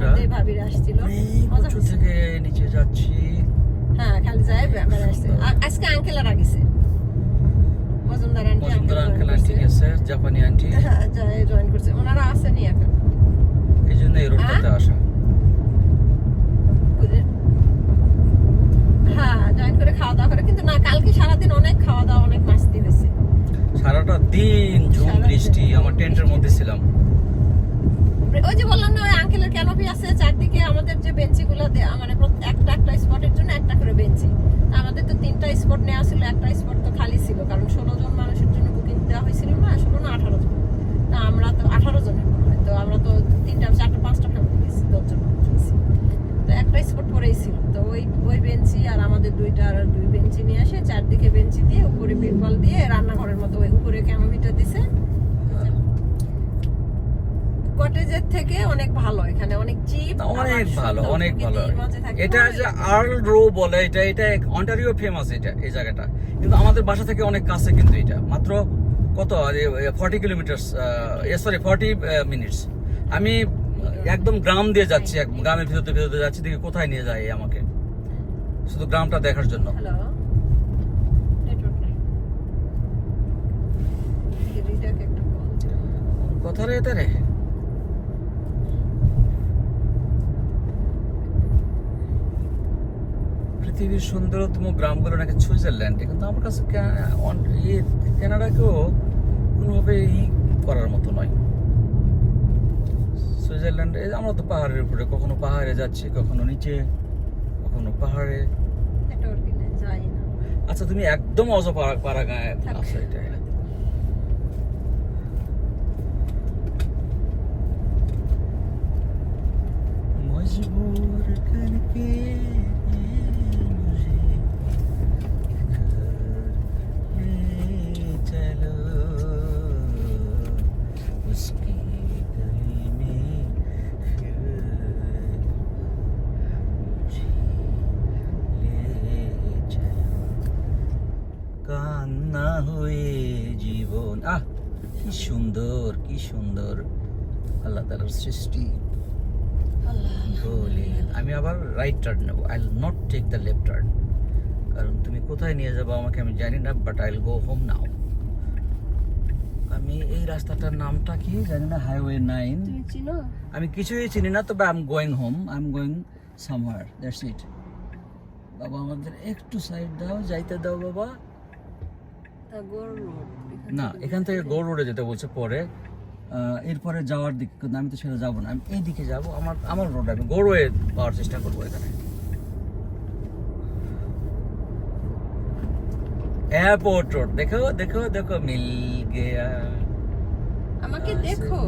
ভিউটা ভাবিরা আসছিল উঁচু থেকে নিচে যাচ্ছি। হ্যাঁ খালি যায় বেড়ায় আসছে। আজকে আঙ্কেলরা গেছে, মজুমদার আন্টি গেছে, জাপানি আন্টি জয়েন করছে, ওনারা আসেনি এখন, এই জন্য এই রোডটাতে আসা। হ্যাঁ জয়েন করে খাওয়া দাওয়া করে, কিন্তু না কালকে সারাদিন অনেক খাওয়া দাওয়া অনেক মাস্তি হয়েছে, সারাটা দিন ঝুম বৃষ্টি, আমার টেন্টের মধ্যে ছিলাম। ওই যে বললাম না ওই আঙ্কেলের ক্যানোপি আছে চারদিকে, আমাদের যে বেঞ্চিগুলো মানে একটা একটা স্পটের জন্য একটা করে বেঞ্চি, আমাদের তো 3টা স্পট নেওয়া ছিল, একটা স্পট তো খালি ছিল, কারণ 16 জন মানুষের জন্য বুকিং দেওয়া হয়েছিল না, 16 না 18 জন, না আমরা তো 18 জনের মনে হয়, তো আমরা তো 3টা 4টা 5টা ফ্যামিলি গেছি, 10 জন গেছি, তো একটা স্পট পরেই ছিল, তো ওই বেঞ্চি আর আমাদের দুই বেঞ্চি নিয়ে আসে, চারদিকে বেঞ্চি দিয়ে উপরে বিরবল দিয়ে রান্নাঘরের মতো ওই উপরে ক্যানোপিটা দিছে। কটেজের থেকে অনেক ভালো, এখানে অনেক চিপ, অনেক ভালো, অনেক ভালো। এটা যে আর্ল রো বলে, এটা অন্টারিও ফেমাস, এটা এই জায়গাটা, কিন্তু আমাদের বাসা থেকে অনেক কাছে, কিন্তু এটা মাত্র কত 40 কিলোমিটার, সরি 40 মিনিটস। আমি একদম গ্রাম দিয়ে যাচ্ছি, গ্রামের ভিতরে যাচ্ছি, দেখি কোথায় নিয়ে যায় আমাকে, শুধু গ্রামটা দেখার জন্য। কথা রে এটা রে, পৃথিবীর সুন্দরতম গ্রামগুলো নাকি সুইজারল্যান্ডে, কিন্তু আমার কাছে কানাডাকেও কোনোভাবে করার মতো নয়। সুইজারল্যান্ডে আমরা তো পাহাড়ের উপরে, কখনো পাহাড়ে যাচ্ছি, কখনো নিচে, কখনো পাহাড়ে। আচ্ছা তুমি একদম অজপাড়া গায়ে আছো, এটা মজবুর করকে কান্না হয়ে জীবন। কি সুন্দর, কি সুন্দর আল্লাহ তাআলার সৃষ্টি। আমি আবার রাইট টার্ন নেবো, I will not take the left turn, কারণ তুমি কোথায় নিয়ে যাবো আমাকে আমি জানি না, but I will go home now. আমি এই রাস্তাটার নামটা কি জানি না, হাইওয়ে 9, আমি কিছুই চিনি না, তবে I am going home, I am going সামহার, that's it. বাবা আমাদের একটু সাইড দাও, যাইতে দাও বাবা। না এখান থেকে গৌড় রোডে যেতে বলছে পরে, এরপরে যাওয়ার দিক, কিন্তু আমি তো সেটা যাবো না, আমি এই দিকে যাবো, আমার রোড, আমি গৌড়ে পাওয়ার চেষ্টা করবো। এখানে এয়ারপোর্ট রোড, দেখো দেখো দেখো, মিল গেয়া, আমাকে দেখো।